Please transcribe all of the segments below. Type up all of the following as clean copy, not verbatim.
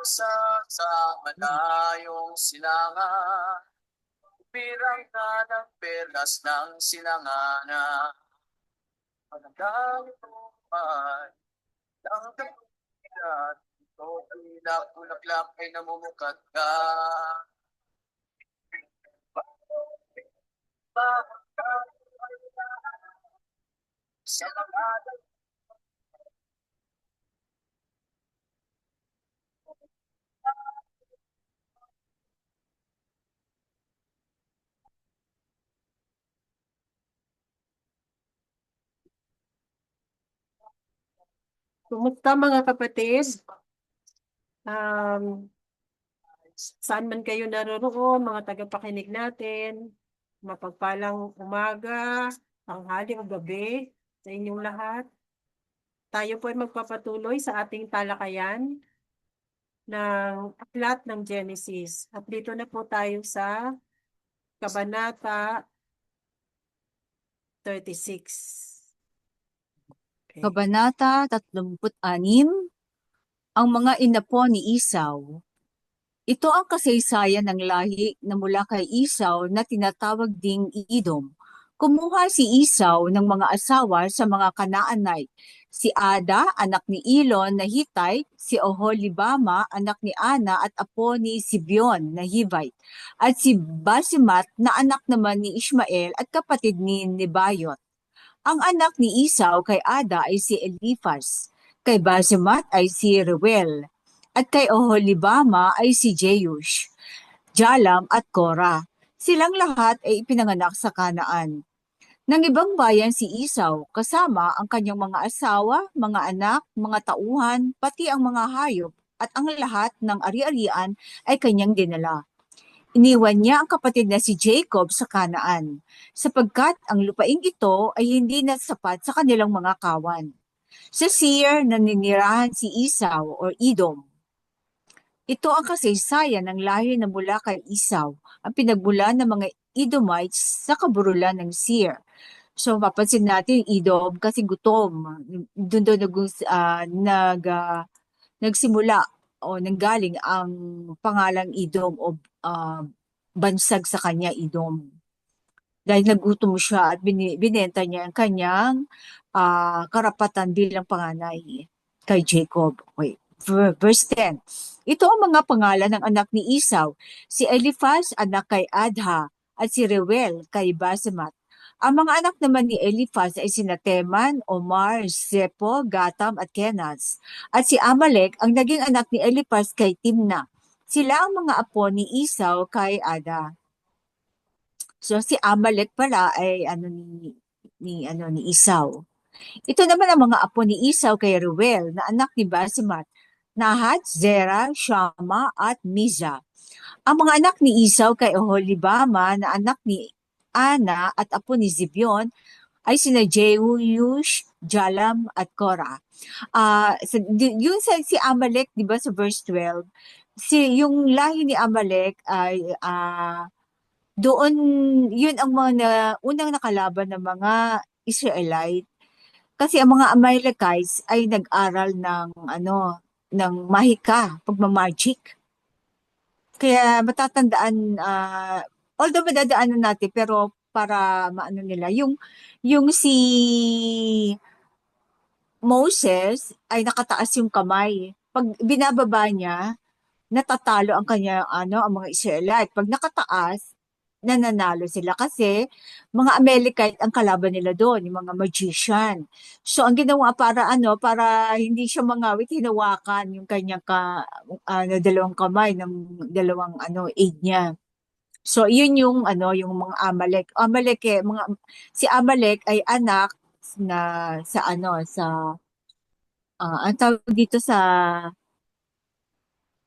sa malayong silangan, birang ka ng perlas ng silanganan. Magandang buhay, ang kapilat, ito tila bulaklak ay namumukat ka. Sa mga Kumusta mga kapatid? Um, Saan man kayo naroroon, mga tagapakinig natin, mapagpalang umaga, tanghali o gabi sa inyong lahat. Tayo po ay magpapatuloy sa ating talakayan ng aklat ng Genesis. At dito na po tayo sa Kabanata 36. Okay. Kabanata 36, ang mga inapo ni Isaw. Ito ang kasaysayan ng lahi na mula kay Isaw na tinatawag ding Edom. Kumuha si Isaw ng mga asawa sa mga Kanaanite. Si Ada, anak ni Elon na Hittite, si Oholibama, anak ni Ana at apo ni Sibeon na Hivite, at si Basimat na anak naman ni Ishmael at kapatid ni Nebayot. Ang anak ni Isaw kay Ada ay si Eliphaz, kay Basimat ay si Reuel, at kay Oholibama ay si Jeush, Jalam at Korah. Silang lahat ay ipinanganak sa Kanaan. Nang ibang bayan si Isaw, kasama ang kanyang mga asawa, mga anak, mga tauhan, pati ang mga hayop, at ang lahat ng ari-arian ay kanyang dinala. Iniwan niya ang kapatid na si Jacob sa Kanaan, sapagkat ang lupaing ito ay hindi na sapat sa kanilang mga kawan. Sa Seir naninirahan si Isaw o Edom. Ito ang kasaysayan ng lahi na mula kay Isaw, ang pinagmulan ng mga Edomites sa kaburulan ng Seir. So mapapansin natin Edom kasi gutom. Doon nagsimula o nanggaling ang pangalang Edom o bansag sa kanya Edom. Dahil nagutom siya at binenta niya ang kanyang karapatan bilang panganay kay Jacob. Okay. Verse 10. Ito ang mga pangalan ng anak ni Isaw. Si Eliphaz, anak kay Adha, at si Reuel kay Basimat. Ang mga anak naman ni Eliphaz ay sina Teman, Omar, Zepo, Gatam at Kenaz. At si Amalek ang naging anak ni Eliphaz kay Timna. Sila ang mga apo ni Isaw kay Ada. So si Amalek pala ay ni Isaw. Ito naman ang mga apo ni Isaw kay Reuel na anak ni Basimat, Nahat, Zerah, Shama at Miza. Ang mga anak ni Isaw kay Oholibama na anak ni Ana at apo ni Zibeon ay sina Jeush, Jalam at Korah. Yung si Amalek, di ba sa verse 12, yung lahi ni Amalek ay doon, yun ang mga unang nakalaban ng mga Israelite. Kasi ang mga Amalekites ay nag-aral ng mahika, pagmamagic. Kaya matatandaan, although madadaanan natin, pero para maano nila, yung si Moses ay nakataas yung kamay. Pag binababa niya, natatalo ang ang mga Israelite. Pag nakataas, nananalo sila kasi mga Amalekite ang kalaban nila doon, yung mga magician. So ang ginawa para hindi siya mangawit, hinawakan yung kanyang dalawang kamay ng dalawang aid niya. So yun yung mga Amalek. Si Amalek ay anak na ang tawag dito sa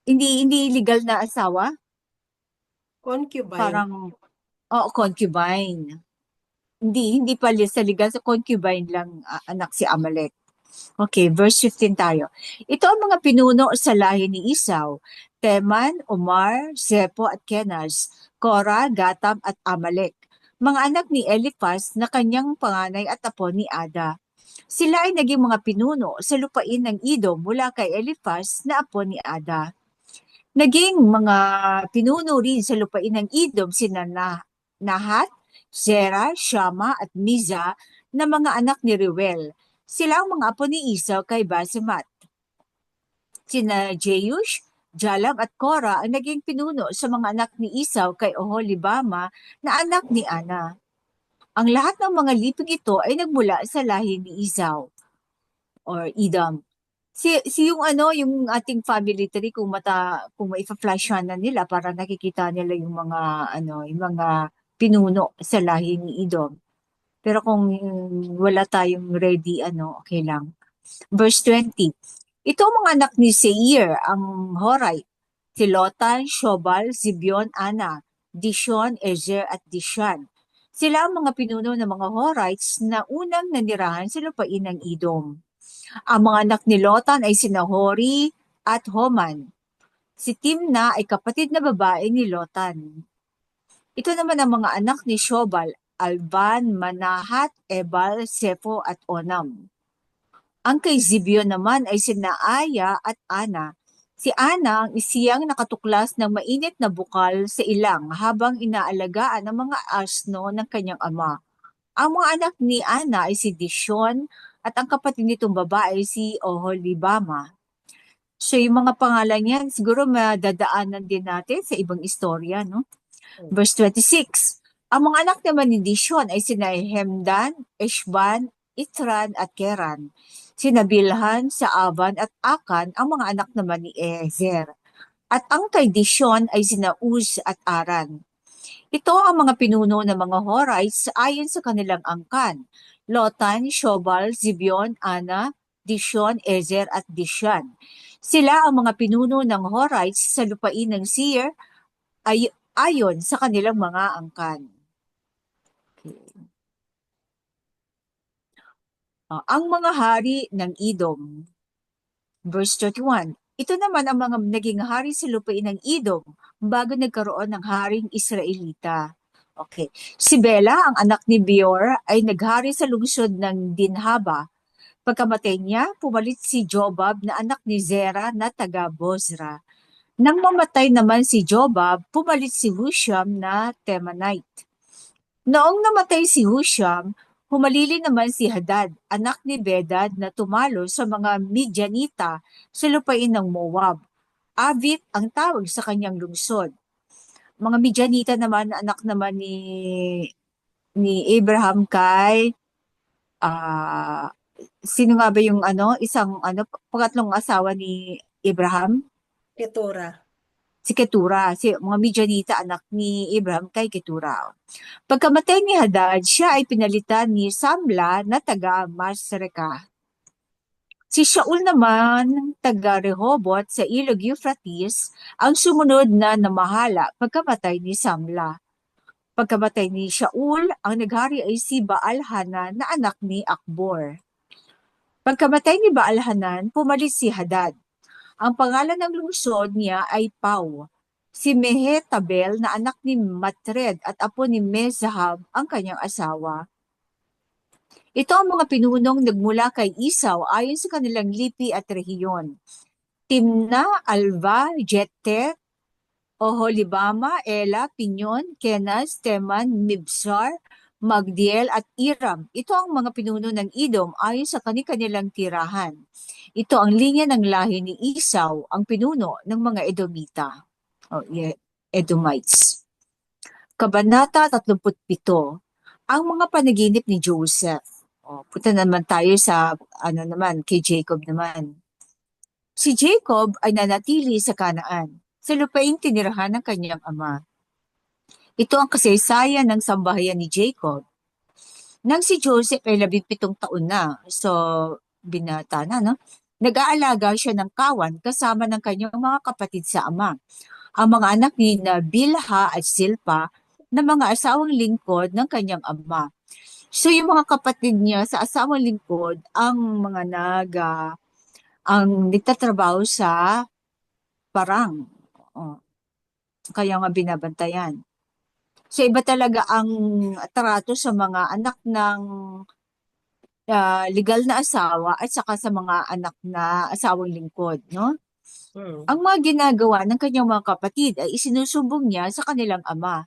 hindi legal na asawa. Concubine. Parang, concubine. Hindi pala sa legal, sa concubine lang anak si Amalek. Okay, verse 15 tayo. Ito ang mga pinuno sa lahi ni Isaw, Teman, Omar, Zepo at Kenaz, Korah, Gatam at Amalek. Mga anak ni Eliphaz na kanyang panganay at apo ni Ada. Sila ay naging mga pinuno sa lupain ng Edom mula kay Eliphaz na apo ni Ada. Naging mga pinuno rin sa lupain ng Edom sina Nahat, Zera, Shama at Miza na mga anak ni Reuel. Sila ang mga apo ni Esau kay Basemat. Sina Jeush, Jalam at Korah ang naging pinuno sa mga anak ni Esau kay Oholibama na anak ni Ana. Ang lahat ng mga liping ito ay nagmula sa lahi ni Esau or Edom. Si yung yung ating family tree kung maifa-flash na nila para nakikita nila yung mga yung mga pinuno sa lahi ni Edom. Pero kung wala tayong ready okay lang. Verse 20. Ito ang mga anak ni Seir, ang Horite, si Lotan, Shobal, Zibion, Ana, Dishon, Ezer at Dishan. Sila ang mga pinuno ng mga Horites na unang nanirahan sa lupain ng Edom. Ang mga anak ni Lotan ay sina Hori at Homan. Si Timna ay kapatid na babae ni Lotan. Ito naman ang mga anak ni Shobal, Alban, Manahat, Ebal, Sepho at Onam. Ang kay Zibion naman ay sina Aya at Ana. Si Ana ang isiyang nakatuklas ng mainit na bukal sa ilang habang inaalagaan ang mga asno ng kanyang ama. Ang mga anak ni Ana ay si Dishon at ang kapatid nitong babae si Oholibama. So yung mga pangalan yan, siguro madadaanan din natin sa ibang istorya, no? Verse 26. Ang mga anak naman ni Dishon ay sina Hemdan, Eshban, Itran at Keran. Sina Bilhan, Saaban at Akan ang mga anak naman ni Ezer. At ang kay Dishon ay sina Uz at Aran. Ito ang mga pinuno ng mga Horites ayon sa kanilang angkan. Lotan, Shobal, Zibion, Ana, Dishon, Ezer at Dishan. Sila ang mga pinuno ng Horites sa lupain ng Seir ay ayon sa kanilang mga angkan. Okay. Ang mga hari ng Edom. Verse 31. Ito naman ang mga naging hari sa lupain ng Edom bago nagkaroon ng haring Israelita. Okay. Si Bela, ang anak ni Beor, ay naghari sa lungsod ng Dinhaba. Pagkamatay niya, pumalit si Jobab na anak ni Zera na taga Bozra. Nang mamatay naman si Jobab, pumalit si Husham na Temanite. Noong namatay si Husham, humalili naman si Hadad, anak ni Bedad na tumalo sa mga Midianita sa lupain ng Moab. Avit ang tawag sa kanyang lungsod. Mga Midianita naman, anak naman ni Abraham kay sino nga ba yung isang pangatlong asawa ni Abraham? Ketura. Si Ketura, si mga Midianita anak ni Abraham kay Ketura. Pagkamatay ni Hadad, siya ay pinalitan ni Samla na taga Masreka. Si Shaul naman, taga Rehoboth sa ilog Euphrates, ang sumunod na namahala pagkamatay ni Samla. Pagkamatay ni Shaul, ang naghari ay si Baal-Hanan na anak ni Akbor. Pagkamatay ni Baal-Hanan, pumalit si Hadad. Ang pangalan ng lungsod niya ay Pau. Si Mehetabel na anak ni Matred at apo ni Mezahab ang kanyang asawa. Ito ang mga pinunong nagmula kay Esau ayon sa kanilang lipi at rehiyon. Timna, Alva, Jetet, Oholibama, Ela, Pinyon, Kenas, Teman, Mibsar, Magdiel at Iram. Ito ang mga pinuno ng Edom ayon sa kanilang tirahan. Ito ang linya ng lahi ni Esau, ang pinuno ng mga Edomita. Edomites. Kabanata 37. Ang mga panaginip ni Joseph. Punta naman tayo sa kay Jacob naman. Si Jacob ay nanatili sa Kanaan, sa lupaing tinirahan ng kanyang ama. Ito ang kasaysayan ng sambahayan ni Jacob. Nang si Joseph ay 17 taon na, so binata na, no? Nag-aalaga siya ng kawan kasama ng kanyang mga kapatid sa ama. Ang mga anak ni Bilha at Silpa na mga asawang lingkod ng kanyang ama. So yung mga kapatid niya sa asawang lingkod ang mga ang nagtatrabaho sa parang. Kaya nga binabantayan. So iba talaga ang trato sa mga anak ng legal na asawa at saka sa mga anak na asawang lingkod, no? Hmm. Ang mga ginagawa ng kanyang mga kapatid ay isinusumbong niya sa kanilang ama.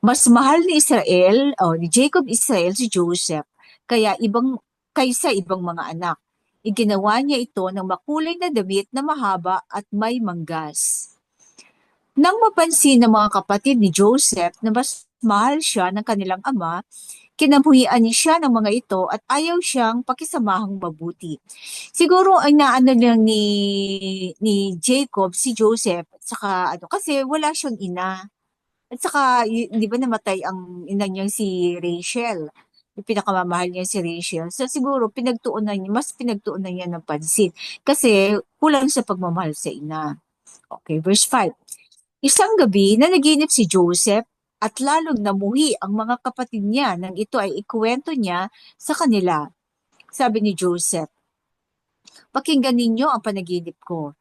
Mas mahal ni Israel, o ni Jacob Israel si Joseph, kaysa ibang mga anak. Iginawa niya ito ng makulay na damit na mahaba at may manggas. Nang mapansin ng mga kapatid ni Joseph na mas mahal siya ng kanilang ama, kinabuhian niya siya ng mga ito at ayaw siyang pakisamahang mabuti. Siguro ang naano lang ni Jacob si Joseph, saka ano, kasi wala siyang ina. At saka, di ba namatay ang ina niya si Rachel? Yung pinakamamahal niya si Rachel. So siguro mas pinagtuunan niya ng pansin. Kasi kulang sa pagmamahal sa ina. Okay, verse 5. Isang gabi, nanaginip si Joseph at lalong namuhi ang mga kapatid niya nang ito ay ikuwento niya sa kanila. Sabi ni Joseph, pakinggan ninyo ang panaginip ko.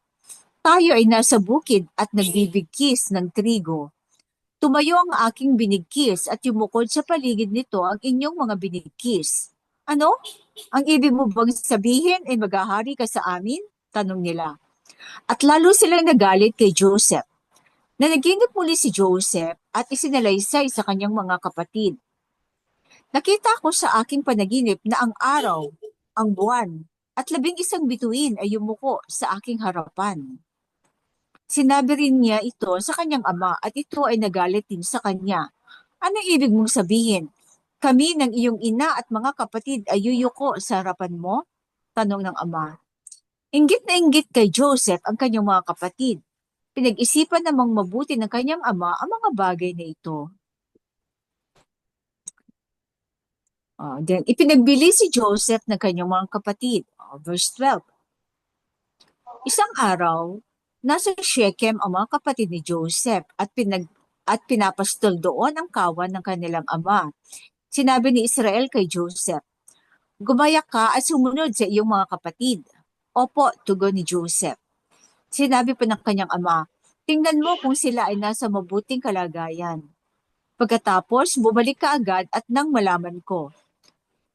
Tayo ay nasa bukid at nagbibigkis ng trigo. Tumayo ang aking binigkis at yumukod sa paligid nito ang inyong mga binigkis. Ano? Ang ibig mo bang sabihin ay maghahari ka sa amin? Tanong nila. At lalo silang nagalit kay Joseph. Nanaginip muli si Joseph at isinalaysay sa kanyang mga kapatid. Nakita ko sa aking panaginip na ang araw, ang buwan, at 11 bituin ay yumuko sa aking harapan. Sinabi rin niya ito sa kanyang ama at ito ay nagalit din sa kanya. Anong ibig mong sabihin? Kami ng iyong ina at mga kapatid ay yuyuko sa harapan mo? Tanong ng ama. Inggit na inggit kay Joseph ang kanyang mga kapatid. Pinag-isipan namang mabuti ng kanyang ama ang mga bagay na ito. Then, ipinagbili si Joseph ng kanyang mga kapatid. Verse 12. Isang araw, nasa Shechem ang mga kapatid ni Joseph at pinapastol doon ang kawan ng kanilang ama. Sinabi ni Israel kay Joseph, gumaya ka at sumunod sa iyong mga kapatid. Opo, tugon ni Joseph. Sinabi pa ng kanyang ama, tingnan mo kung sila ay nasa mabuting kalagayan. Pagkatapos, bumalik ka agad at nang malaman ko.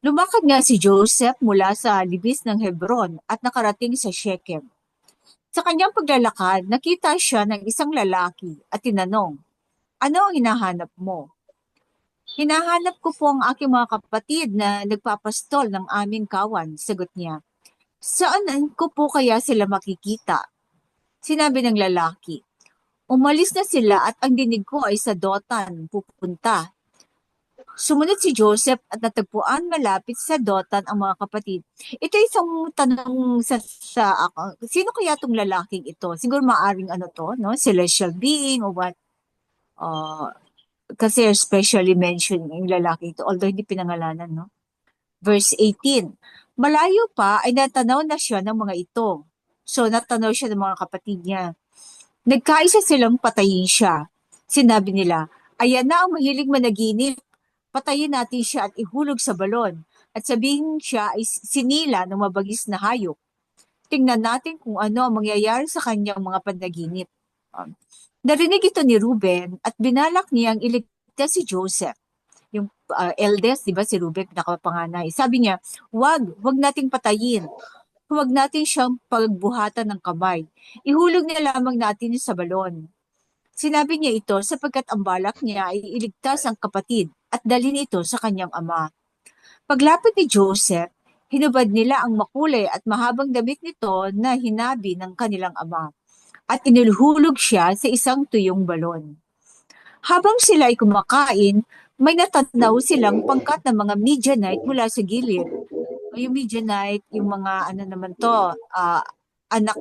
Lumakad nga si Joseph mula sa libis ng Hebron at nakarating sa Shechem. Sa kanyang paglalakad, nakita siya ng isang lalaki at tinanong, ano ang hinahanap mo? Hinahanap ko po ang aking mga kapatid na nagpapastol ng aming kawan, sagot niya. Saan ko po kaya sila makikita? Sinabi ng lalaki, umalis na sila at ang dinig ko ay sa Dotan pupunta. Sumunod si Joseph at natagpuan malapit sa Dotan ang mga kapatid. Ito isang tanong sa ako. Sino kaya itong lalaking ito? Siguro maaring ano to, no? Celestial being or what? Uh, kasi especially mentioned yung lalaki ito, although hindi pinangalanan, no? Verse 18. Malayo pa ay natanaw na siya ng mga ito. So natanaw siya ng mga kapatid niya. Nagkaisa silang patayin siya. Sinabi nila, ayan na ang mahilig managinip. Patayin natin siya at ihulog sa balon. At sabihin siya ay sinila ng mabagis na hayop. Tingnan natin kung ano ang mangyayari sa kanyang mga panaginip. Narinig ito ni Ruben at binalak niyang iligtas si Joseph. Yung eldest, di ba, si Ruben, pinakapanganay. Sabi niya, wag nating patayin. Huwag natin siyang pagbuhatan ng kamay. Ihulog na lamang natin sa balon. Sinabi niya ito sapagkat ang balak niya ay iligtas ang kapatid at dalhin ito sa kanyang ama. Paglapit ni Joseph, hinubad nila ang makulay at mahabang damit nito na hinabi ng kanilang ama at inilhulog siya sa isang tuyong balon. Habang sila ay kumakain, may natanaw silang pangkat ng mga Midianite mula sa gilid. Yung Midianite, yung mga ano naman to, anak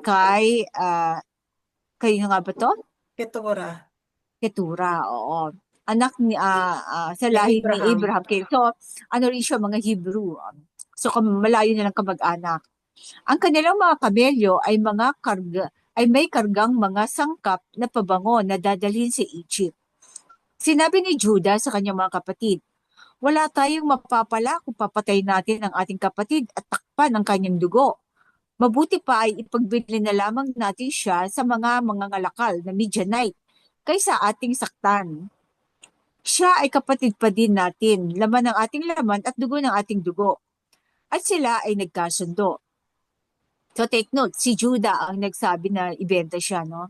kayo nga ba to? Ketura. Ketura, oo. Anak ni, sa lahi ni Abraham. Abraham. Okay. So, ano rin siya, mga Hebrew. So, malayo nilang kamag-anak. Ang kanilang mga kamelyo ay may kargang mga sangkap na pabango na dadalhin sa Egypt. Sinabi ni Judah sa kanyang mga kapatid, wala tayong mapapala kung papatay natin ang ating kapatid at takpan ang kanyang dugo. Mabuti pa ay ipagbili na lamang natin siya sa mga ngalakal na Midianite kaysa ating saktan. Siya ay kapatid pa din natin, laman ng ating laman at dugo ng ating dugo. At sila ay nagkasundo. So take note, si Judah ang nagsabi na ibenta siya, no?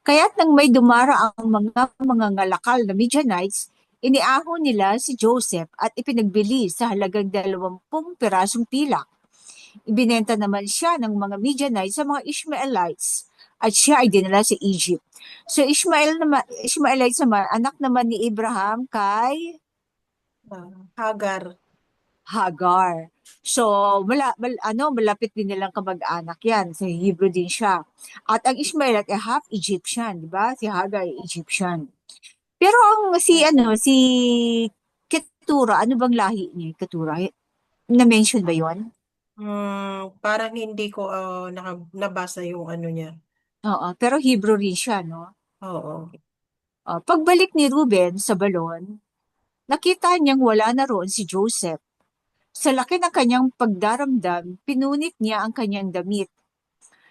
Kaya't nang may dumara ang mga ngalakal na Midianites, iniahon nila si Joseph at ipinagbili sa halagang 20 pirasong pilak. Ibinenta naman siya ng mga Midianites sa mga Ishmaelites at siya ay dinala sa Egypt. So Ishmaelites naman, anak naman ni Abraham kay Hagar. Hagar. So, malapit din nilang kamag-anak yan. Sa Hebrew din siya. At ang Ishmaelite ay half Egyptian, di ba? Si Hagar ay Egyptian. Pero si Ketura, ano bang lahi niya, Ketura? Na-mention ba yon? Parang hindi ko nabasa yung ano niya. Oo, pero Hebrew rin siya, no? Oo. Pagbalik ni Ruben sa balon, nakita niyang wala na roon si Joseph. Sa laki ng kanyang pagdaramdam, pinunit niya ang kanyang damit.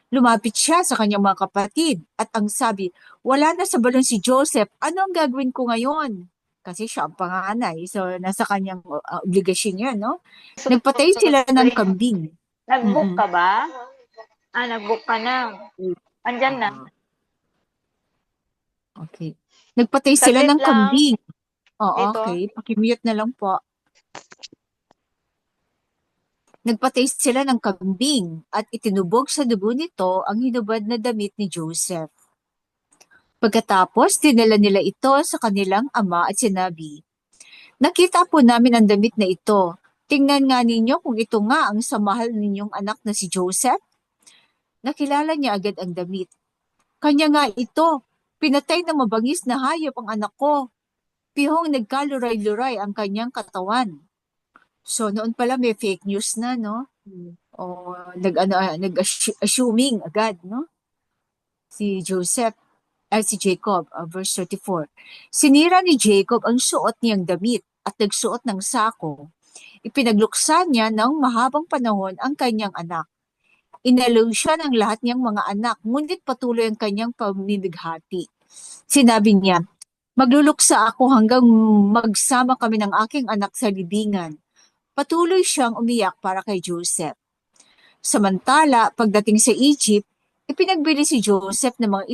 Lumapit siya sa kanyang mga kapatid at ang sabi, wala na sa balon si Joseph, ano ang gagawin ko ngayon? Kasi siya ang panganay, so nasa kanyang obligasyon yan, no? Nagpatay sila ng Sorry, kambing. nag-book Mm-mm. ka ba? Nag-book ka na. Andyan na. Okay. Nagpatay sila Saglit ng lang. kambing. Oo, Dito. okay. Pakimute na lang po. Nagpatay sila ng kambing at itinubog sa dugo nito ang hinubad na damit ni Joseph. Pagkatapos, dinala nila ito sa kanilang ama at sinabi, nakita po namin ang damit na ito. Tingnan nga ninyo kung ito nga ang sa mahal ninyong anak na si Joseph. Nakilala niya agad ang damit. Kanya nga ito. Pinatay ng mabangis na hayop ang anak ko. Pihong nagkaluray-luray ang kanyang katawan. So noon pala may fake news na, no? O nag-assuming agad, no? Si Jacob, verse 34. Sinira ni Jacob ang suot niyang damit at nagsuot ng sako. Ipinagluksa niya ng mahabang panahon ang kanyang anak. Inalaw siya ng lahat niyang mga anak, ngunit patuloy ang kanyang pamimighati. Sinabi niya, magluluksa ako hanggang magsama kami ng aking anak sa libingan. Patuloy siyang umiyak para kay Joseph. Samantala, pagdating sa Egypt, ipinagbili si Joseph ng mga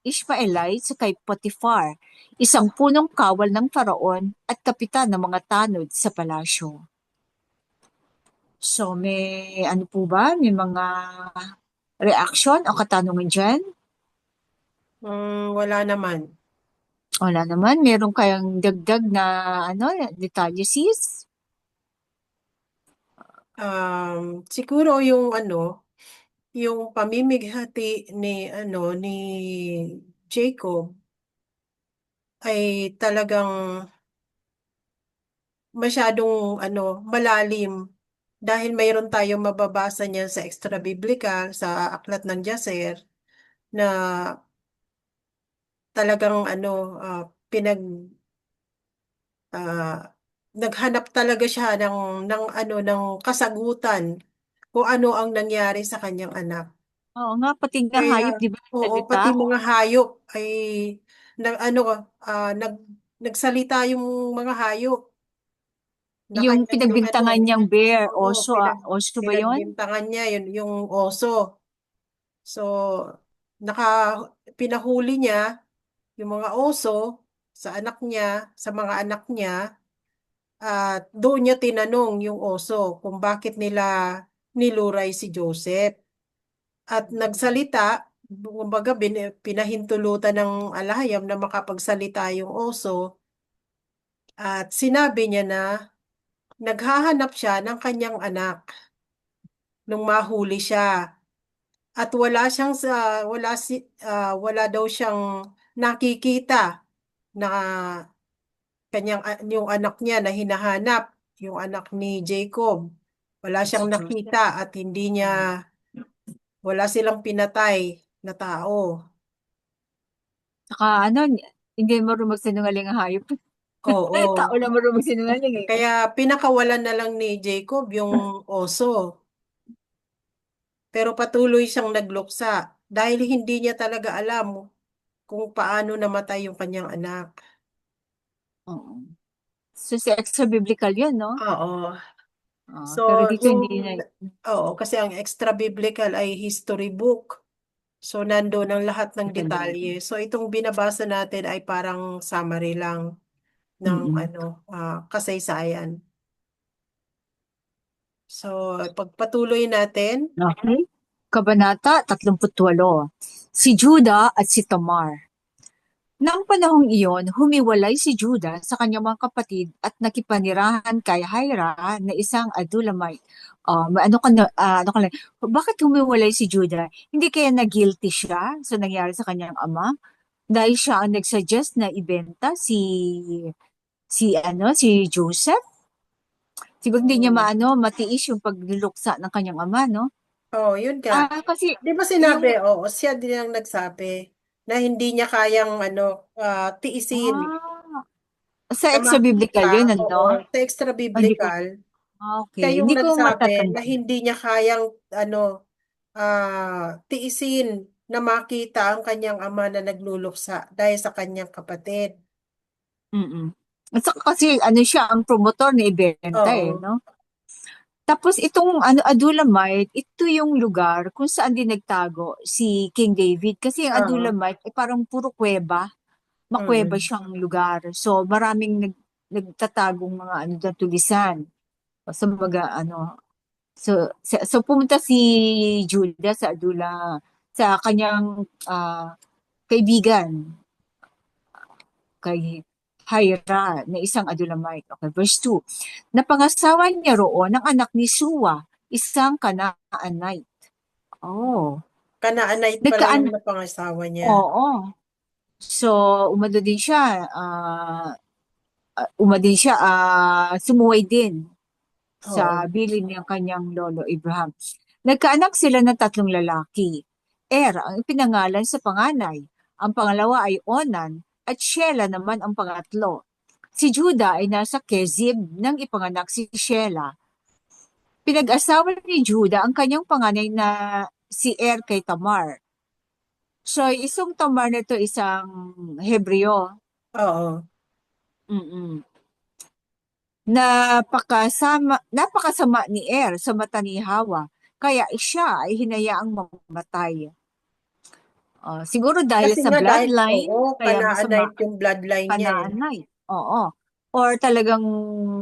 Ishmaelite sa kay Potiphar, isang punong kawal ng Faraon at kapitan ng mga tanod sa palasyo. So, may ano po ba? May mga reaction o katanungan dyan? Wala naman. Wala naman. Meron kayang dagdag na detalye, sis? Siguro yung pamimighati ni Jacob ay talagang masyadong malalim dahil mayroon tayong mababasa niyan sa extra biblical sa aklat ng Jaser na talagang ah, naghanap talaga siya ng kasagutan kung ano ang nangyari sa kanyang anak. Oo nga, pati nga Kaya, hayop, di ba, oo, nagsalita? pati mga hayop ay nag, ano, nagsalita yung mga hayop na Yung kanyang pinagbintangan niyang bear, oo, oso ba yon? pinagbintangan niya yung oso. So, naka, pinahuli niya yung mga oso sa mga anak niya, at doon niya tinanong yung oso kung bakit nila niluray si Joseph. At nagsalita, kumbaga pinahintulutan ng alahayam na makapagsalita yung oso, at sinabi niya na naghahanap siya ng kanyang anak nung mahuli siya. At wala daw siyang nakikita na yung anak niya na hinahanap, yung anak ni Jacob. Wala Si siyang Joseph. nakita at wala silang pinatay na tao. Saka hindi marunong magsinungaling ang hayop. Tao Oo. lang marunong magsinungaling eh. Kaya pinakawalan na lang ni Jacob yung oso. Pero patuloy siyang nagluksa dahil hindi niya talaga alam kung paano namatay yung kanyang anak. Oo. So, si extra biblical yun, no? Oo. Pero So, dito yung, hindi na. oo, kasi ang extra biblical ay history book. So, nandoon ang lahat ng detalye. So, itong binabasa natin ay parang summary lang ng Mm-mm. kasaysayan. So, pagpatuloy natin. Okay. Kabanata 38. Si Juda at si Tamar. Nang panahong iyon, humiwalay si Juda sa kanyang mga kapatid at nakipanirahan kay Hira na isang Adulamite. Bakit humiwalay si Juda? Hindi kaya na-guilty siya sa nangyari sa kanyang ama? Dahil siya ang nagsuggest na ibenta si Joseph? Siguro hindi niya Hmm. matiis yung pagluluksa ng kanyang ama, no? Oh, yun nga. Kasi Di ba sinabi, yung, oo, siya din ang nagsabi na hindi niya kayang tiisin ah, sa na extra biblical makita, yun, oo, ano? sa extra Hindi ko, biblical, siya okay, yung hindi ko nagsabi na matatanda. hindi niya kayang tiisin na makita ang kanyang ama na nagluluksa dahil sa kanyang kapatid. Mm. At saka kasi siya ang promotor na ibenta Oo. no? Tapos itong Adullamite, ito yung lugar kung saan din nagtago si King David. Kasi yung Oo. Adullamite ay parang puro kuweba, makuweba Mm. siyang lugar. So maraming nagtatagong mga tulisan. So so pumunta si Judah sa sa kanyang kaibigan kay Hira na isang Adulamite. Okay, verse 2. Napangasawa niya roon ang anak ni Suwa, isang Canaanite. Oh, Kanaanite pala yung nagkaan. napangasawa niya. Oo. So, umado din siya, sumuway din sa Oo. bilin ng kanyang lolo Abraham. Nagkaanak sila ng 3 lalaki. Ang ipinangalan sa panganay. Ang pangalawa ay Onan at Shelah naman ang pangatlo. Si Juda ay nasa Kezib nang ipanganak si Shelah. Pinag-asawa ni Juda ang kanyang panganay na si kay Tamar. So, isang Tamar na ito isang Hebreo. Oo. Mm-mm. Napakasama ni sa mata ni Hawa, kaya siya ay hinayaang mamatay. Siguro dahil Kasi sa nga dahil, bloodline, oo, kaya masama Kanaanite yung bloodline niya eh. Kanaanay. Oo. Or talagang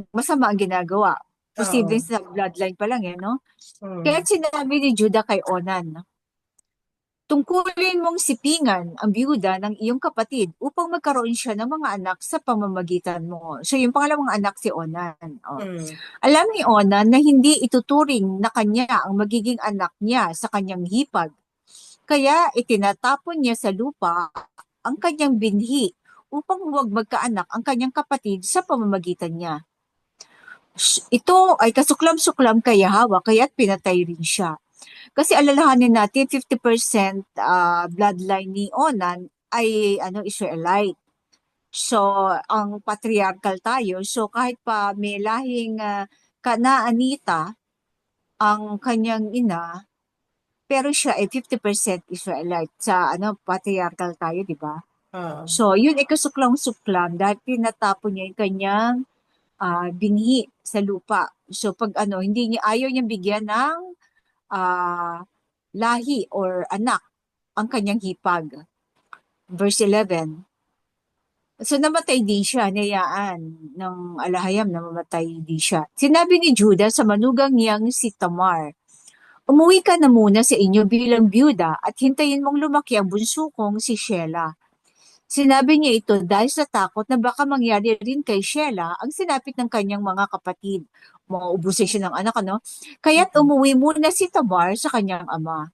masama ang ginagawa. Oo. Posibleng sa bloodline pa lang no? Kaya Mm. sinabi ni Judah kay Onan, tungkulin mong sipingan ang byuda ng iyong kapatid upang magkaroon siya ng mga anak sa pamamagitan mo. So yung pangalawang anak si Onan. Mm. Alam ni Onan na hindi ituturing na kanya ang magiging anak niya sa kanyang hipag. Kaya itinatapon niya sa lupa ang kanyang binhi upang huwag magkaanak ang kanyang kapatid sa pamamagitan niya. Ito ay kasuklam-suklam kay Hawa, kaya't pinatay rin siya. Kasi alalahanin natin, 50% bloodline ni Onan ay Israelite. So, ang patriarchal tayo. So, kahit pa may lahing Kanaanita ang kanyang ina, pero siya ay 50% Israelite. Sa patriarchal tayo, di ba? Oo. So, yun ay kasuklang-suklam dahil tinatapon niya yung kanyang binhi sa lupa. So, pag hindi niya, ayaw niyang bigyan ng lahi or anak ang kanyang hipag. Verse 11. So namatay din siya, niyaan ng alahayam na mamatay din siya. Sinabi ni Judah sa manugang niyang si Tamar, umuwi ka na muna sa inyo bilang byuda at hintayin mong lumaki ang bunso kong si Shelah. Sinabi niya ito dahil sa takot na baka mangyari rin kay Shelah ang sinapit ng kanyang mga kapatid. Mauubusin siya ng anak, Kaya't Mm. umuwi muna si Tamar sa kanyang ama.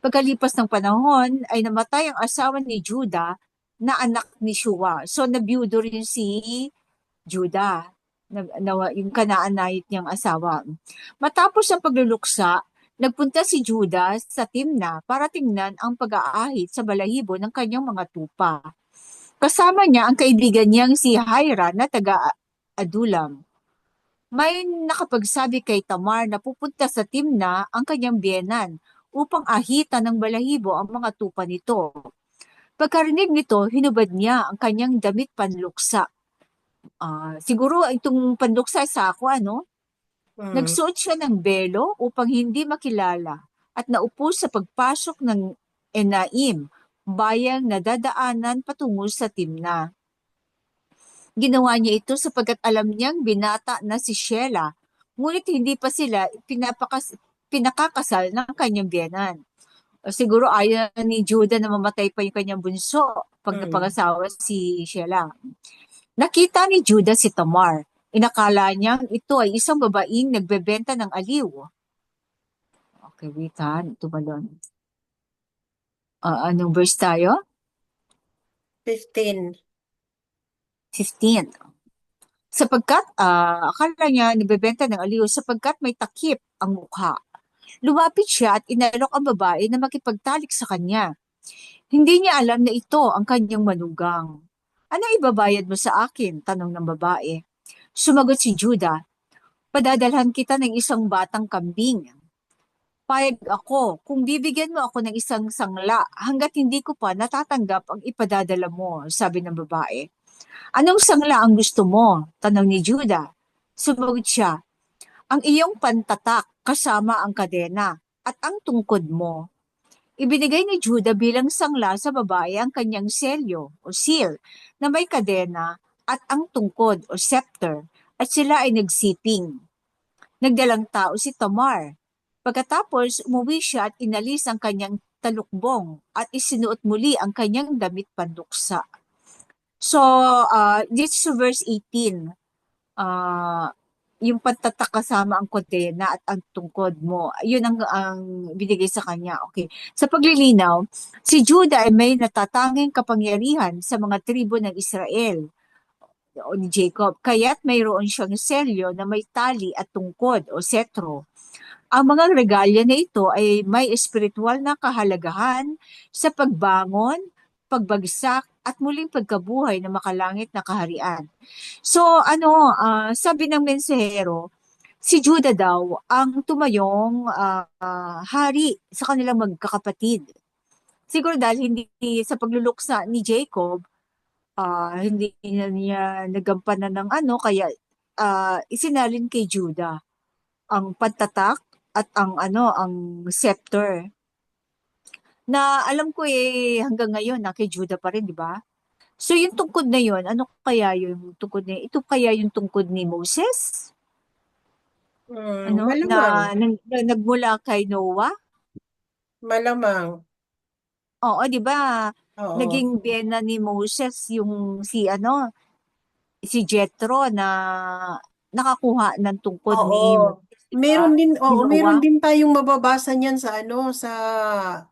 Pagkalipas ng panahon ay namatay ang asawa ni Judah na anak ni Shua. So nabiyudo rin si Judah, yung Kanaanite niyang asawa. Matapos ang pagluluksa, nagpunta si Judah sa Timna para tingnan ang pag-aahit sa balahibo ng kanyang mga tupa. Kasama niya ang kaibigan niyang si Hira na taga-Adulam. May nakapagsabi kay Tamar na pupunta sa Timna ang kanyang biyenan upang ahitan ng balahibo ang mga tupa nito. Pagkarinig nito, hinubad niya ang kanyang damit panluksa. Siguro itong panluksa sa ako, Mm. Nagsuot siya ng belo upang hindi makilala at naupo sa pagpasok ng Enaim, bayang nadadaanan patungo sa Timna. Ginawa niya ito sapagkat alam niyang binata na si Sheila, ngunit hindi pa sila pinakakasal ng kanyang biyenan. O siguro ayaw ni Judah na mamatay pa yung kanyang bunso pag Mm. napangasawa si Sheila. Nakita ni Judah si Tamar. Inakala niyang ito ay isang babaeng nagbebenta ng aliw. Okay, wait ha. Ito ba doon? Anong verse tayo? 15. 15. Sapagkat akala niya nagbebenta ng aliw sapagkat may takip ang mukha. Lumapit siya at inalok ang babae na makipagtalik sa kanya. Hindi niya alam na ito ang kanyang manugang. Ano ibabayad mo sa akin? Tanong ng babae. Sumagot si Judah, padadalhan kita ng isang batang kambing. Payag ako kung bibigyan mo ako ng isang sangla hanggat hindi ko pa natatanggap ang ipadadala mo, sabi ng babae. Anong sangla ang gusto mo? Tanong ni Judah. Sumagot siya, ang iyong pantatak kasama ang kadena at ang tungkod mo. Ibinigay ni Judah bilang sangla sa babae ang kanyang selyo o seal na may kadena at ang tungkod o scepter at sila ay nagsiping. Nagdalang tao si Tamar. Pagkatapos, umuwi siya at inalis ang kanyang talukbong at isinuot muli ang kanyang damit panduksa. So, this is verse 18. Yung pantatak kasama ang kodena at ang tungkod mo. Yun ang binigay sa kanya. Okay. Sa paglilinaw, si Judah ay may natatanging kapangyarihan sa mga tribo ng Israel o ni Jacob. Kaya't mayroon siyang selyo na may tali at tungkod o setro. Ang mga regalya na ito ay may espiritual na kahalagahan sa pagbangon, pagbagsak, at muling pagkabuhay ng makalangit na kaharian. So, sabi ng mensahero, si Judah daw ang tumayong hari sa kanilang magkakapatid. Siguro dahil hindi sa pagluluksa ni Jacob, hindi na niya nagampanan ng kaya isinalin kay Judah ang pantatak at ang scepter. Na alam ko hanggang ngayon na kay Judah pa rin, di ba? So yung tungkod na yun, ano kaya yung tungkod na yun? Ito kaya yung tungkod ni Moses? Malamang. Na nagmula kay Noah? Malamang. Oo, di ba? Oo. Naging biyena ni Moses yung si Jethro na nakakuha ng tungkod Oo. ni Moses, di ba? Ni Meron Noah. din tayong mababasa niyan sa sa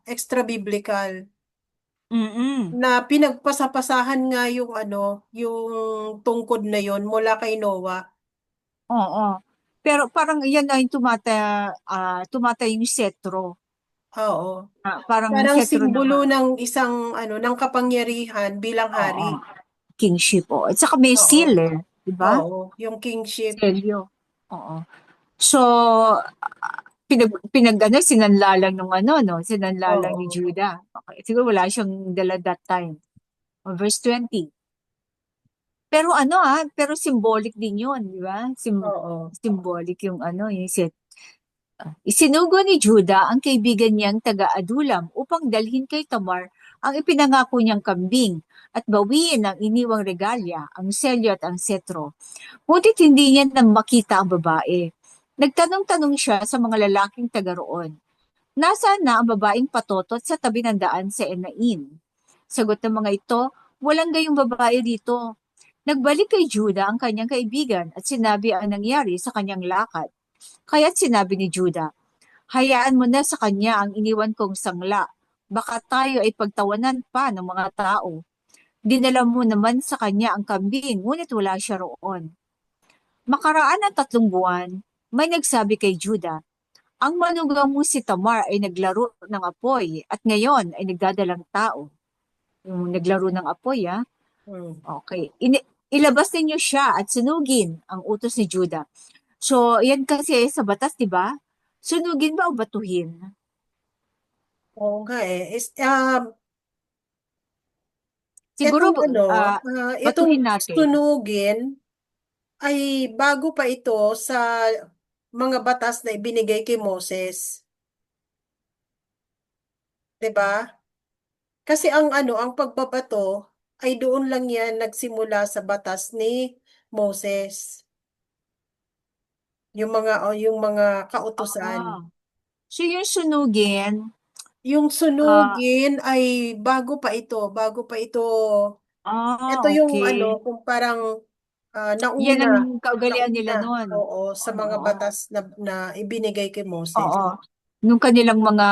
extra biblical Mm-mm. na pinagpasapasahan nga yung yung tungkod na yon mula kay Noah. Oo. Pero parang yan na yung tumata yung setro. Oo. Parang Parang setro ng, simbolo ng isang ng kapangyarihan bilang hari. oo, kingship. Oh. At saka may Oo. seal di ba? Oo, yung kingship. Selyo. Oo. So, sinanlalang nung no? Sinanlalang ni Oo. Judah. Okay. Siguro wala siyang dala that time. Verse 20. Pero pero symbolic din yun, di ba? Oo. Symbolic yung yung set. Isinugo ni Judah ang kaibigan niyang taga-Adulam upang dalhin kay Tamar ang ipinangako niyang kambing at bawiin ang iniwang regalya, ang selyo at ang setro. Ngunit hindi niya nang makita ang babae. Nagtanong-tanong siya sa mga lalaking taga roon. Nasaan na ang babaeng patotot sa tabi ng daan sa Enaim? Sagot ng mga ito, walang gayong babae dito. Nagbalik kay Judah ang kanyang kaibigan at sinabi ang nangyari sa kanyang lakad. Kaya't sinabi ni Judah, hayaan mo na sa kanya ang iniwan kong sangla. Baka tayo ay pagtawanan pa ng mga tao. Dinala mo naman sa kanya ang kambing, ngunit wala siya roon. Makaraan ang 3 buwan, may nagsabi kay Judah, ang manugang mo si Tamar ay naglaro ng apoy at ngayon ay nagdadalang tao. Yung naglaro ng apoy, Hmm. Okay. Ilabas ninyo siya at sunugin ang utos ni Judah. So, yan kasi sa batas, di ba? Sunugin ba o batuhin? Oo nga Siguro, etong etong batuhin natin. sunugin ay bago pa ito sa mga batas na ibinigay kay Moses. 'Di ba? Kasi ang pagbabato ay doon lang yan nagsimula sa batas ni Moses. Yung mga kautusan. Ah, so yung sunugin, Yung ah, sunugin ay bago pa ito. Ito yung okay. kung parang Yan ang kaugalian nila nauna, noon. oo, sa mga Oo. batas na ibinigay kay Moses. Oo. Nung kanilang mga,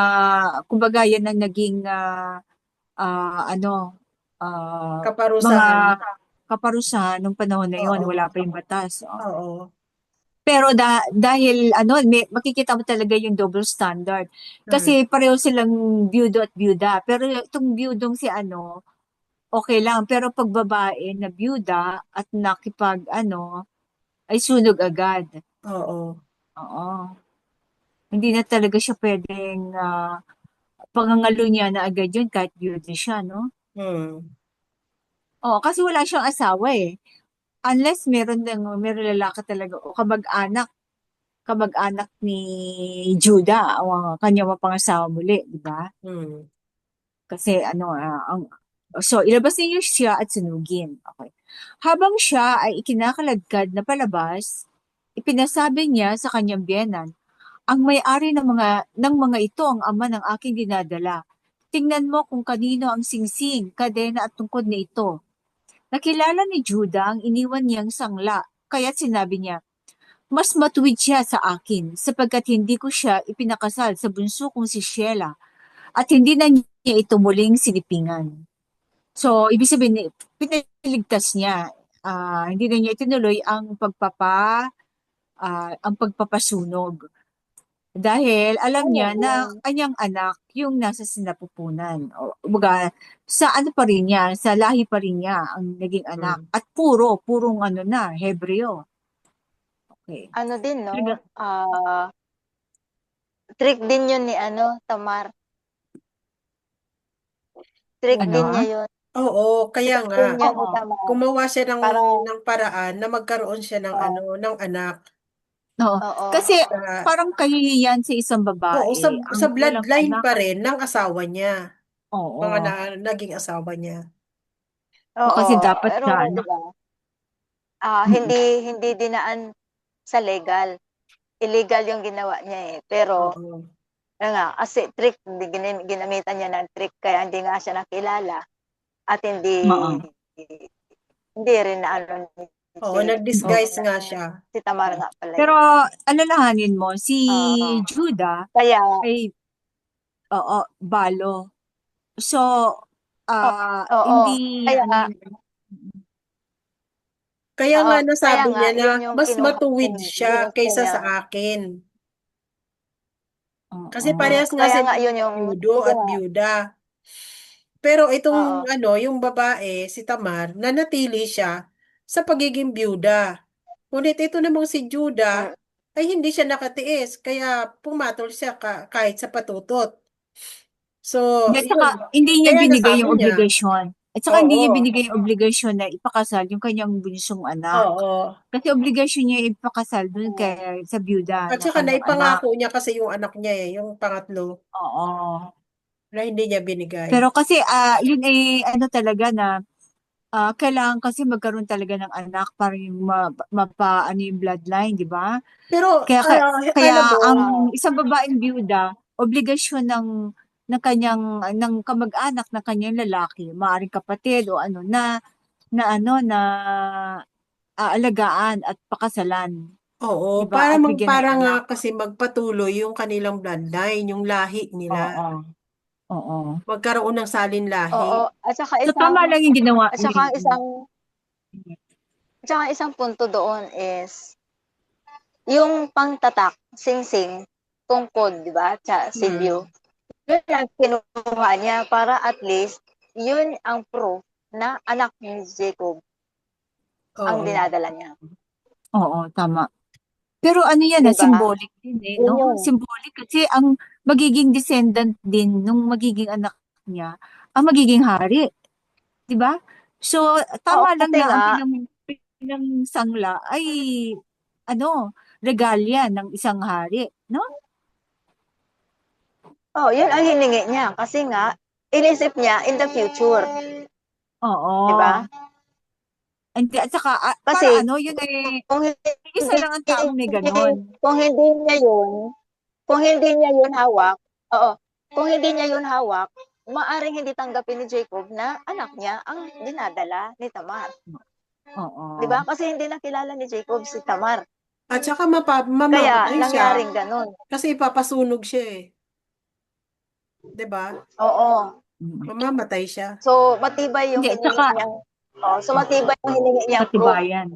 kumbaga yan ang naging, ano, ah, mga Kaparusahan. kaparusahan nung panahon na yon, Oo, wala pa yung batas. Oh. oo. Pero dahil ano, makikita mo talaga yung double standard. Hmm. Kasi pareho silang byudo at byuda. Pero itong byudong si ano, okay lang. Pero pag babae na byuda at nakipag ano, ay sunog agad. Oo. Oo. Hindi na talaga siya pwedeng pangangalo niya na agad yun kahit byuda siya, no? Hmm. Oo, kasi wala siyang asawa eh. Unless meron lalaki talaga o kamag-anak ni Judah o ang kanyang mapangasawa muli, di ba? Hmm. Kasi ano, so ilabas niyo siya at sunugin. Okay. Habang siya ay ikinakaladkad na palabas, ipinasabi niya sa kanyang biyenan, ang may-ari ng mga ito ang ama ng aking dinadala. Tingnan mo kung kanino ang singsing, kadena at tungkod na ito. Nakilala ni Judah ang iniwan niyang sangla, kaya sinabi niya, mas matuwid siya sa akin sapagkat hindi ko siya ipinakasal sa bunso kong si Sheila at hindi na niya ito muling sinipingan. So, ibig sabihin, pinaligtas niya. Hindi na niya itinuloy ang pagpapasunog. Dahil alam Ano niya na yun? kanyang anak yung nasa sinapupunan. O, baga, sa ano pa rin niya, sa lahi pa rin niya ang naging anak. Hmm. At purong ano na, Hebreo. Okay. Ano din, no? Talaga, Trick din yun ni Tamar. Trick din niya ano? yun. Oo, kaya Trick nga. din niya ni Oo. Tamar. Gumawa siya ng, Para, ng paraan na magkaroon siya ng oo, ng anak. Oo. oo, Kasi Sa, parang kahihiyan sa isang oo, sa, babae, ang sa walang bloodline anak. pa rin ng asawa niya. Mga Oo. naging asawa niya. O oo. kasi dapat Pero, sa di ano. ba, Mm. hindi dinaan sa legal. Illegal yung ginawa niya eh. Pero, Oo. ano nga, kasi trick, ginamitan niya ng trick, kaya hindi nga siya nakilala. At Oo. hindi rin na ano Oo, si, Oo. nag-disguise nga siya. si Tamar nga pala Pero yun. alalahanin mo, si Oo. Judah Kaya, ay, oo, balo. So, oo. hindi, Kaya, ano yun, Kaya oo. nga Kaya nasabi nga, niya na yun yung mas matuwid siya ginusto kaysa niya. sa akin. Kasi oo. parehas nga Kaya sila nga, yun yung, byudo sige at nga, byuda. Pero itong oo. yung babae, si Tamar, nanatili siya sa pagiging byuda. Ngunit ito namang si Judah Mm, ay hindi siya nakatiis, kaya pumatol siya kahit sa patutot. So, Hindi, at saka, yun. hindi niya Kaya binigay nasabi yung niya, obligasyon. At saka hindi niya oo, binigay yung obligasyon na ipakasal yung kanyang bunsong anak. oo. Kasi obligasyon niya ipakasal dun mm. sa byuda At na saka kanyang anak. naipangako niya kasi yung anak niya yung pangatlo Oo. na hindi niya binigay. Pero kasi yun ay ano talaga na kailangan kasi magkaroon talaga ng anak para yung ano yung bloodline, di ba? Pero, Kaya ka- kaya alam mo, ang Oo. isang babaeng byuda, obligasyon ng kamag-anak ng kanyang lalaki, maaaring kapatid o ano na aalagaan at pakasalan, oo, 'di ba? para At bigyan ng para nga anak. kasi magpatuloy yung kanilang bloodline, yung lahi nila. Oo. Oo. Magkaroon ng salin lahi. Oo. At saka So tama lang yung ginawa at ni saka isang punto doon is, yung pangtatak, singsing, tungkod, di ba? Silyo. Hmm. Yun ang kinuha niya para at least, yun ang proof na anak ni Jacob ang Oo. dinadala niya. Oo, tama. Pero ano yan, Di ba? symbolic din eh, Yun no? yun. Symbolic kasi ang magiging descendant din nung magiging anak niya, ang magiging hari, 'di ba? So Oo, tama lang kasi na ang nga, pinangsangla ay ano, regalya ng isang hari, no? Oh, yun ang hiningi niya. Kasi nga, inisip niya in the future. Di ba? Oo. Hindi, at saka, Kasi, para ano, yun ay, kung isa hindi, lang ang taong may ganon. kung hindi niya yun, kung hindi niya yun hawak, oo, kung hindi niya yun hawak, maaring hindi tanggapin ni Jacob na anak niya ang dinadala ni Tamar. Di ba? Oo. Kasi hindi nakilala ni Jacob si Tamar. At saka Kaya mamamatay siya nangyaring ganun. kasi ipapasunog siya eh. 'Di ba? Oo. Mm. Mamamatay siya. So, matibay yung Hindi, at hiningi saka, niyang, so matibay yung hiningi niyang proof. katibayan.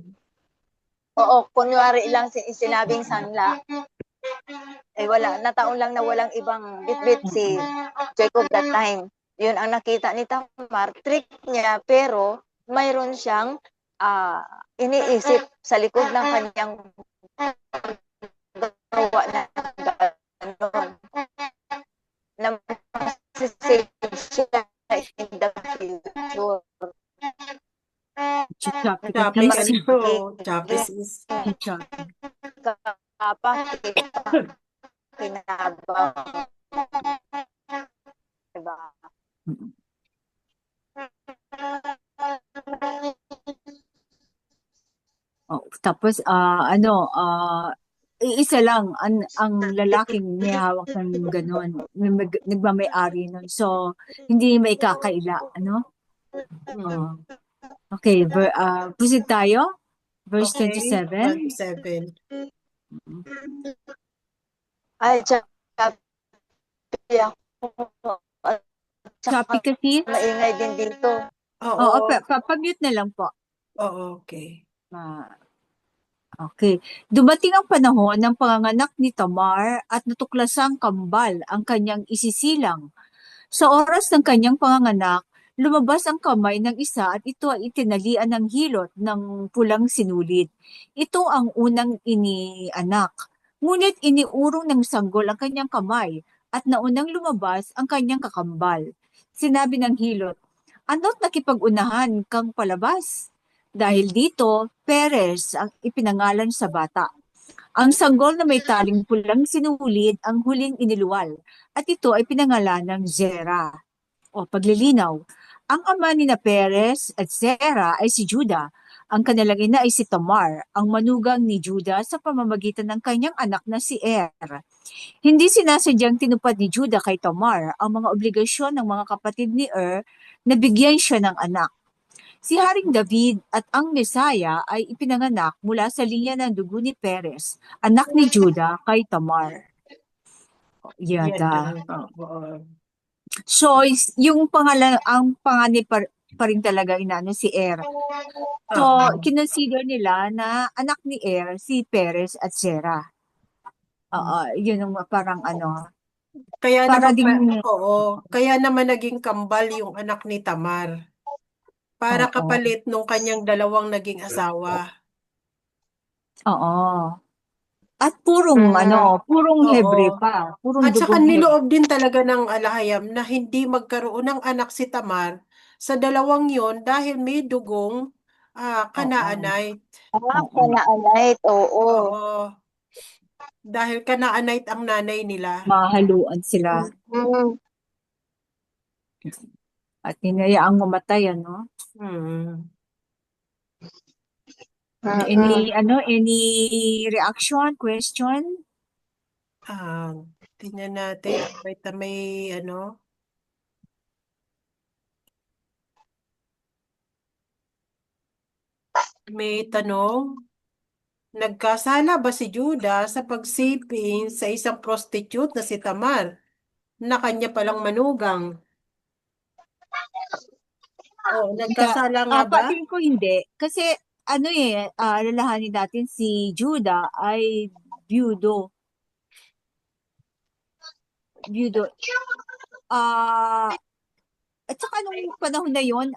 Oo, kunwari lang sinabing sanla, wala, nataon lang na walang ibang bitbit si Jacob that time. Yun ang nakita ni Tamar, trick niya, pero mayroon siyang iniisip sa likod ng kanyang gawa na gano'n. Na masisave siya in the future. Chichapi ka, Chapi ka please. no. Chapi sis. Chichapi. Kinabang. Diba? Mm. Oh, tapos, iisa lang ang lalaking may hawak ng ganon, nagmamay-ari nun. So, hindi may kakaila, ano? Mm. Oh. Okay, proceed tayo. Verse Okay, 27. 27. Ay, chapi ako. At saka Choppy kasi. maingay din dito. Oo. Oo, pa-mute na lang po. Oo, okay. Okay. Dumating ang panahon ng panganganak ni Tamar at natuklasang kambal ang kanyang isisilang. Sa oras ng kanyang panganganak, lumabas ang kamay ng isa at ito ay itinalian ng hilot ng pulang sinulid. Ito ang unang inianak. Ngunit iniurong ng sanggol ang kanyang kamay at naunang lumabas ang kanyang kakambal. Sinabi ng hilot, "Ano't nakipag-unahan kang palabas?" Dahil dito, Perez ang ipinangalan sa bata. Ang sanggol na may taling pulang sinulid ang huling iniluwal at ito ay pinangalan ng Zera o paglilinaw. Ang ama ni na Perez at Zera ay si Juda. Ang kanilang ina ay si Tamar, ang manugang ni Juda sa pamamagitan ng kanyang anak na si Er. Hindi sinasadyang tinupad ni Juda kay Tamar ang mga obligasyon ng mga kapatid ni Er na bigyan siya ng anak. Si Haring David at ang Mesaya ay ipinanganak mula sa linya ng dugo ni Perez, anak ni Juda kay Tamar. Yan Yada. oo. So, yung pangalan, ang panganay pa rin talaga inaano si Er. So, Oo. kinonsider nila na anak ni Er si Perez at Zera. Yun ang parang ano, Kaya para naman ding, oo, kaya naman naging kambal yung anak ni Tamar para oo, kapalit nung kanyang dalawang naging asawa. oo. At purong purong Oo. Hebre pa, purong At saka dugong Hebre. niloob din talaga ng alahayam na hindi magkaroon ng anak si Tamar sa dalawang yon dahil may dugong Oo, Kanaanite. oo. Kanaanite, oo. Oo. Dahil Kanaanite ang nanay nila. Mahaluan sila Mm. at hinayaang mamatay, ano? Hmm. Any reaction, question? Ah, tingnan natin. May may tanong. Nagkasala ba si Judah sa pagsiping sa isang prostitute na si Tamar na kanya palang manugang? Oh, nagkasala nga ba? Patingin ko hindi. Kasi, alalahanin natin si Judah ay byudo. Byudo. Ah, at saka nung panahon na yon,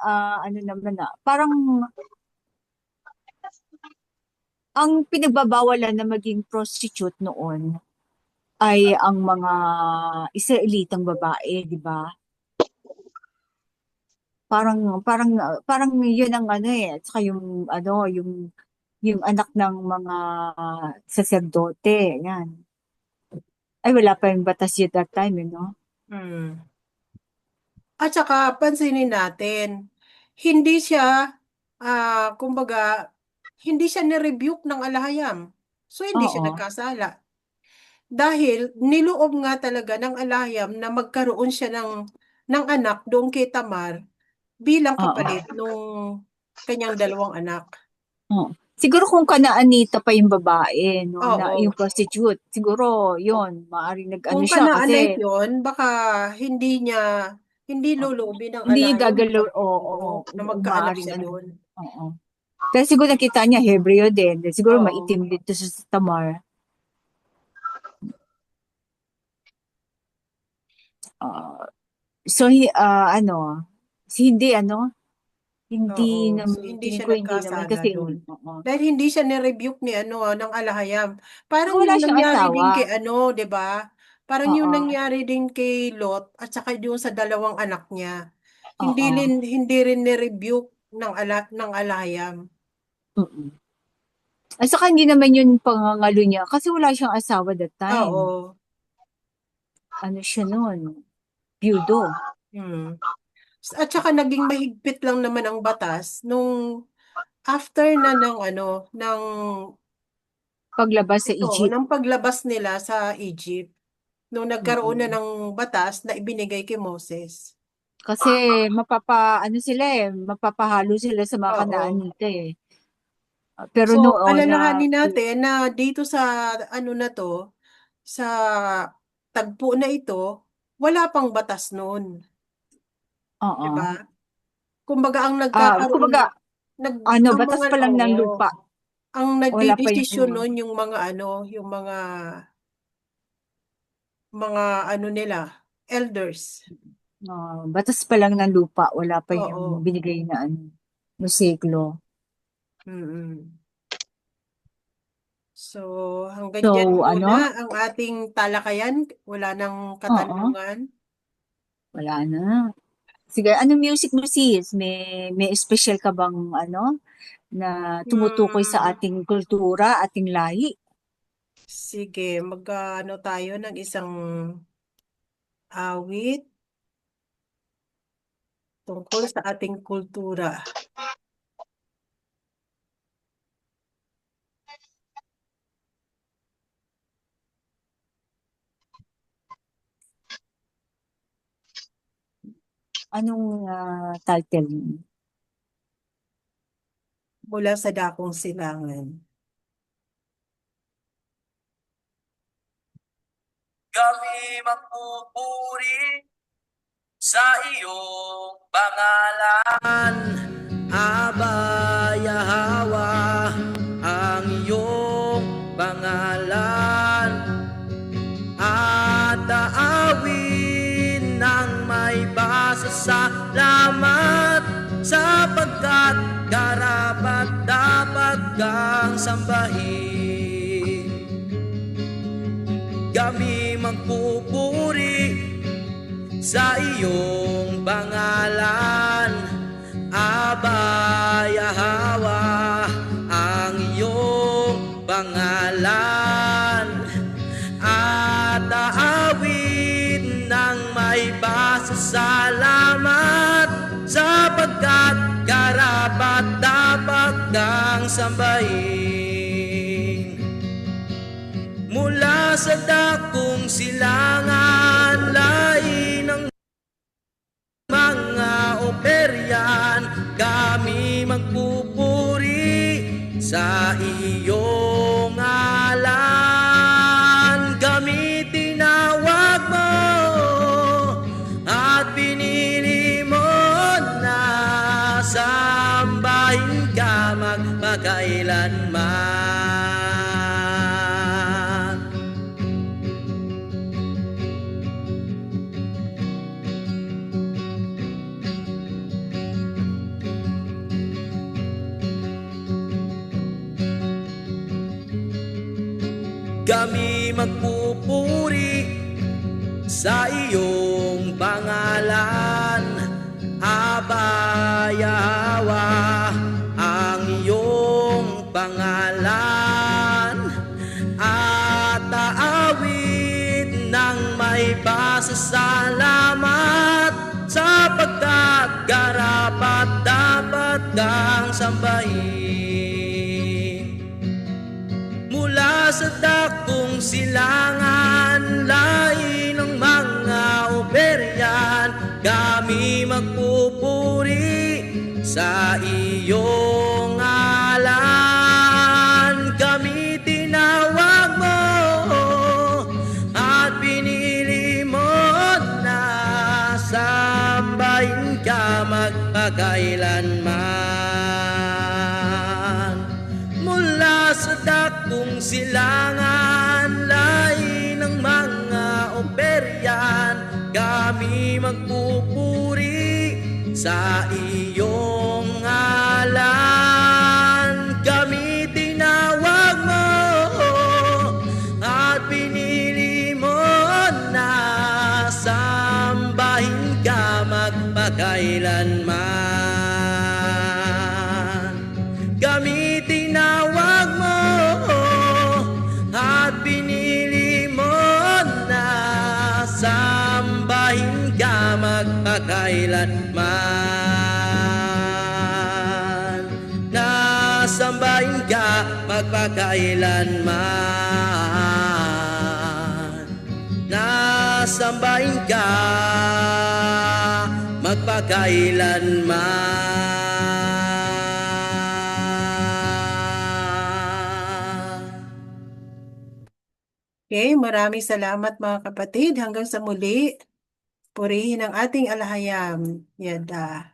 parang ang pinagbabawalan na maging prostitute noon ay ang mga Israelitang babae, di ba? Parang parang parang 'yun ang at saka yung yung anak ng mga saserdote, yan. Ay, wala pa yung batas yun that time, no? Hmm. At saka pansinin natin, hindi siya, kumbaga, hindi siya ni-rebuke ng alahayam. So, hindi siya Oo, nagkasala. Dahil niloob nga talaga ng alahayam na magkaroon siya ng anak doon kay Tamar bilang oo, kapalit nung kanyang dalawang anak. oo. Siguro kung kanaanita pa yung babae, no, na yung Oo. prostitute, siguro yun, maaaring nag-ano Kung siya kasi Kanaanet yun, baka hindi lulubin ng hindi alahayam gagalaw, oo, oo, na magkaanak maaaring siya ano, doon. oo. Pero siguro nakita niya Hebreo din, siguro Oo. maitim dito sa Tamar. Ah, so, ano, hindi, ano, hindi Oo, naman, hindi tingin siya ko hindi naman nagkasala kasi, doon. oo. Dahil hindi siya ni-rebuke ni ng alahayam. Saka Parang wala yung siyang nangyari asawa. din kay 'di ba? Parang yung Oo, nangyari din kay Lot at saka yung sa dalawang anak niya. oo. Hindi rin ni-rebuke ng alahayam. Mm. At saka hindi naman yun pangangalo niya kasi wala siyang asawa that time. Oo. Ano siya noon? Byudo. Hmm. At saka naging mahigpit lang naman ang batas nung after na ng Paglabas sa Egypt. ng paglabas nila sa Egypt, nung nagkaroon na Mm. ng batas na ibinigay kay Moses. Kasi ano sila mapapahalo sila sa mga Oo. Kanaanita eh. Pero So, noon na, alalahanin natin na dito sa na to, sa tagpo na ito, wala pang batas noon, 'di oo. ba? Kumbaga ang nagkakaroon Kumbaga, ang batas mga pa lang ng oo, lupa. ang Wala pa nagdedesisyon yung, noon yung mga nila, elders. batas pa lang ng lupa. Wala pa yung Oo. binigay na no siglo. Mm. So, hanggang So, dyan muna ano? ang ating talakayan. Wala nang Oo, katanungan. wala na. Sige, anong music mo sis? May special ka bang na tumutukoy sa Hmm, ating kultura, ating lahi? sige, tayo ng isang awit tungkol sa ating kultura. Anong title? Mula sa Dakong Silangan. Kami magpupuri sa iyong pangalan. Aba, Yahawa, ang iyong pangalan. At aawin ng may pasasalamat sapagkat karapat dapat kang sambahin. Kami magpupuri sa iyong pangalan. Aba, Yahawa, ang iyong pangalan. At aawin ng may pasasalamat sapagkat karapat dapat kang sambahin. Mula sa dakong silangan, lahi ng mga operyan, kami magpupuri sa iyong ngalan. Kami tinawag mo at pinili mo na sambahin ka magpakailanman. Kami magpupuri sa iyong pangalan. Aba, Yahawa, ang iyong pangalan. kang sambahin. Mula sa dakong silangan, lain ng mga operyan, kami magpupuri sa iyong ngalan. Kami tinawag mo at pinili mo na sambahin ka magpakailanman. Mula sa dakong silangan, lain ng mga operyan, kami magpupuri sa iyong ngalan. Kami tinawag mo at pinili mo na sambahin ka magpakailanman. Kami tinawag mo at pinili mo na sambahin ka magpakailanman. Nasambahin ka magpakailanman. Nasambahin ka magpakailanman. Okay, maraming salamat mga kapatid. Hanggang sa muli, purihin ang ating alahayam. Yada.